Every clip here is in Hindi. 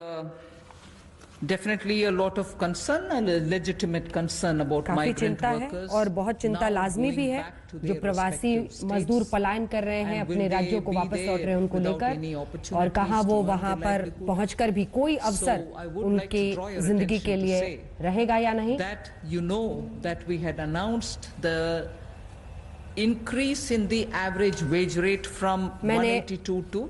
Definitely a lot of concern and a legitimate concern about काफी migrant चिंता है workers और बहुत चिंता लाजमी भी है जो प्रवासी मजदूर पलायन कर रहे हैं अपने राज्यों को वापस लौट रहे हैं उनको लेकर और कहां वो वहां पर पहुंचकर भी कोई अवसर उनकी जिंदगी के लिए रहेगा या नहीं। That you know that we had announced the increase in the average wage rate from 182 to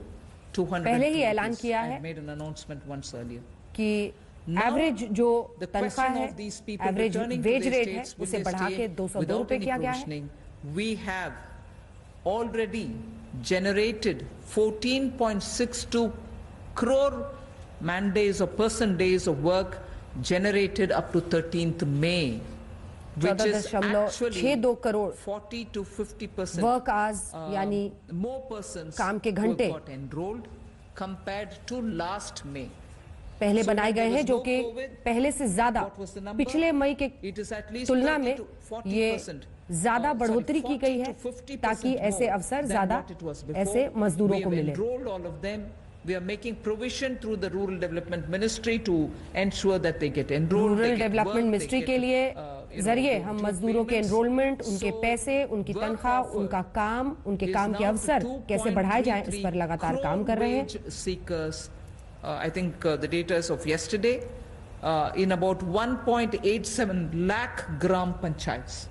200. पहले ही ऐलान किया है made an announcement once earlier कि एवरेज जो तनख्वाह है एवरेज वेज रेट है उसे बढ़ा के 202 रुपए किया गया है। We have already generated 14.62 crore man days or person days of work generated up to 13th May, which is actually 62 crore 40 to 50% work hours यानी more persons काम के घंटे got enrolled compared to last May. पहले बनाए गए हैं जो कि पहले से ज्यादा पिछले मई के तुलना में ये ज्यादा बढ़ोतरी की गई है ताकि ऐसे अवसर ज्यादा ऐसे मजदूरों को मिले। We are making provision through the Rural Development Ministry to ensure that they get enrolled. Rural development ministry के लिए जरिए हम मजदूरों के एनरोलमेंट, उनके पैसे, उनकी तनख्वाह, उनका काम, उनके काम के अवसर कैसे बढ़ाए जाएं इस पर लगातार काम कर रहे हैं। I think the data is of yesterday, in about 1.87 lakh gram panchayats.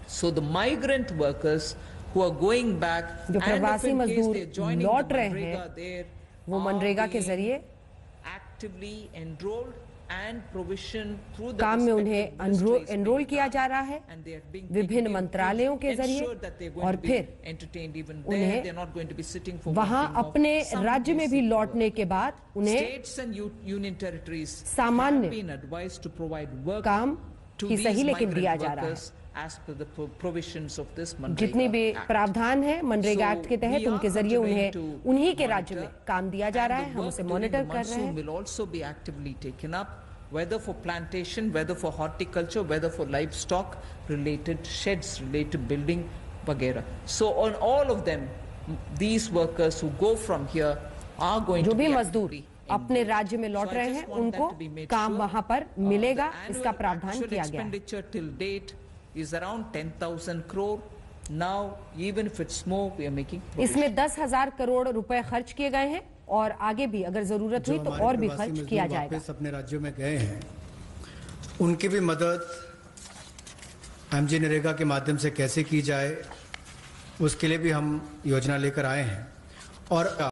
So the migrant workers who are going back, जो प्रवासी मजदूर लौट रहे हैं वो मनरेगा के जरिए actively enrolled and provision through the काम में उन्हें एनरोल किया जा रहा है विभिन्न मंत्रालयों के जरिए और फिर उन्हें वहां अपने राज्य में भी लौटने के बाद उन्हें सामान्य काम ही सही लेकिन दिया जा रहा है। जितने भी प्रावधान है मनरेगा एक्ट के तहत उनके जरिए उन्हें उन्हीं के राज्य में काम दिया जा रहा है। हम उसे मॉनिटर कर रहे हैं। Whether for plantation, whether for horticulture, whether for livestock related sheds, related building, वगैरह. So on all of them, these workers who go from here are going to be जो भी मजदूर अपने राज्य में लौट रहे हैं उनको काम वहां पर मिलेगा, इसका प्रावधान किया गया है। Expenditure till date is around 10,000 crore. Now, even if it's more, we are making. इसमें 10,000 करोड़ रुपए खर्च किए गए हैं और आगे भी अगर जरूरत हुई तो और भी खर्च किया जाएगा। अपने राज्यों में गए हैं उनकी भी मदद एमजी नरेगा के माध्यम से कैसे की जाए उसके लिए भी हम योजना लेकर आए हैं और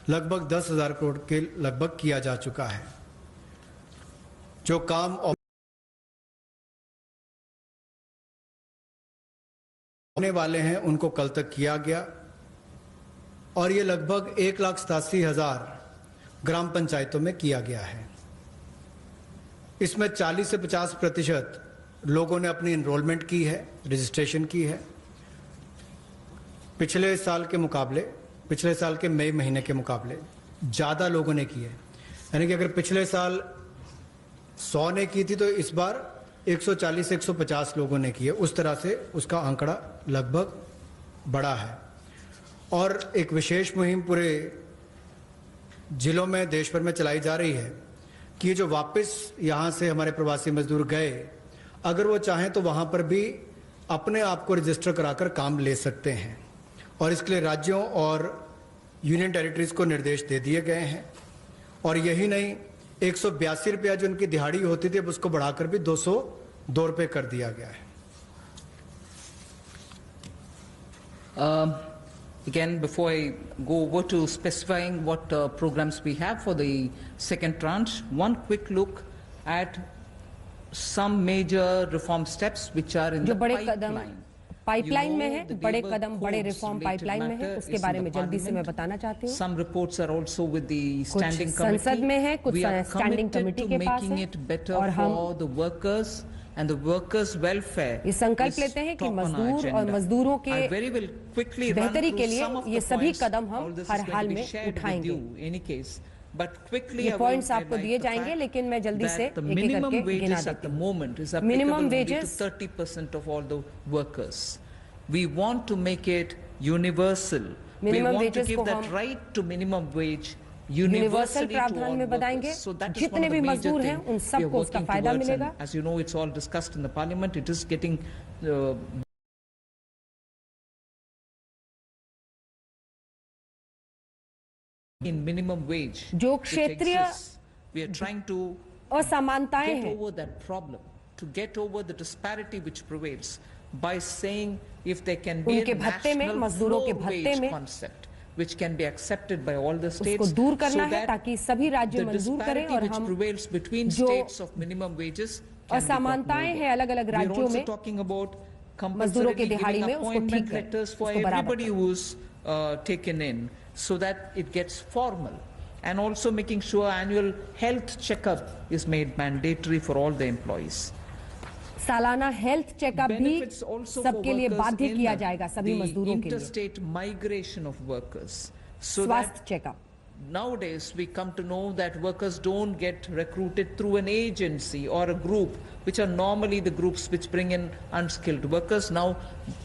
लगभग 10,000 करोड़ के लगभग किया जा चुका है। जो काम होने वाले हैं उनको कल तक किया गया और ये लगभग 1,87,000 ग्राम पंचायतों में किया गया है। इसमें 40 से 50% लोगों ने अपनी एनरोलमेंट की है, रजिस्ट्रेशन की है। पिछले साल के मुकाबले, पिछले साल के मई महीने के मुकाबले ज़्यादा लोगों ने की है। यानी कि अगर पिछले साल 100 ने की थी तो इस बार 140 से 150 लोगों ने की है। उस तरह से उसका आंकड़ा लगभग बड़ा है और एक विशेष मुहिम पूरे जिलों में देश भर में चलाई जा रही है कि जो वापस यहाँ से हमारे प्रवासी मजदूर गए अगर वो चाहें तो वहाँ पर भी अपने आप को रजिस्टर कराकर काम ले सकते हैं और इसके लिए राज्यों और यूनियन टेरिटरीज को निर्देश दे दिए गए हैं। और यही नहीं, 182 रुपया जो उनकी दिहाड़ी होती थी अब उसको बढ़ाकर भी 202 रुपये कर दिया गया है। Again, before I go over to specifying what programs we have for the second tranche, one quick look at some major reform steps which are in the pipeline. Pipeline में है, बड़े कदम, बड़े रिफॉर्म पाइपलाइन में है, उसके बारे में जल्दी से मैं बताना चाहती हूँ। Some reports are also with the standing committee. संसद में है, कुछ स्टैंडिंग कमेटी के पास है और हम the workers and the workers' welfare. ये संकल्प लेते हैं कि मजदूर और मजदूरों के बेहतरी के लिए ये सभी कदम हम हर हाल में उठाएंगे। ये पॉइंट्स आपको दिए जाएंगे लेकिन मैं जल्दी से एक एक करके गिना देती हूँ। Minimum wages 30% of all the workers. We want to make it universal. We minimum want to wages give को that हम right to minimum wage universal universally to प्रावधान all में बताएंगे। workers. So that is one जितने of भी the major मजदूर हैं thing उन we are सबको उसका working फायदा towards, मिलेगा। and as you know, it's all discussed in the parliament. It is getting in minimum wage. जो which क्षेत्रीय exists. We are trying to असमानताएं get हैं over that problem, to get over the disparity which prevails by saying if there can be उनके a भत्ते में, national मजदूरों के floor भत्ते wage में concept which can be accepted by all the उसको states, दूर करना so है that ताकि सभी राज्य the मंजूर करें disparity और which हम prevails between जो states of minimum wages can be gotten असमानताएं over. हैं अलग-अलग We are राज्यों also में talking about मजदूरों के compulsorily दिहाड़ी giving में उसको appointment ठीक करें, letters for उसको बराबर everybody who's taken in, so that it gets formal. And also making sure annual health checkup is made mandatory for all the employees. सालाना हेल्थ चेकअप भी Benefits also for सबके लिए workers बाध्य in किया जाएगा, सभी the मजदूरों के लिए। interstate migration of workers. So स्वास्थ्य that checkup nowadays we come to know that workers don't get recruited through an agency or a group, which are normally the groups which bring in unskilled workers. Now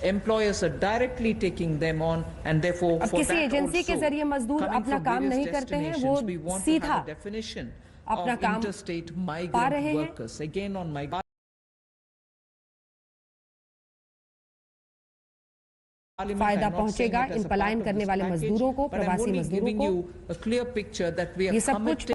employers are directly taking them on, and therefore अब for किसी that एजेंसी के also, जरिए मजदूर coming अपना from काम various नहीं करते हैं, वो destinations, we want to सीधा have a definition अपना of काम interstate पा migrant रहे हैं। workers. Again on my फायदा पहुंचेगा इन पलायन करने वाले मजदूरों को, प्रवासी मजदूरों को। a clear picture that we ये are सब कुछ committed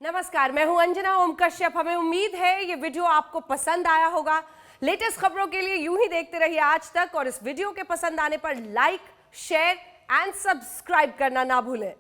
नमस्कार, मैं हूं अंजना ओम कश्यप। हमें उम्मीद है ये वीडियो आपको पसंद आया होगा। लेटेस्ट खबरों के लिए यूं ही देखते रहिए आज तक, और इस वीडियो के पसंद आने पर लाइक, शेयर एंड सब्सक्राइब करना ना भूलें।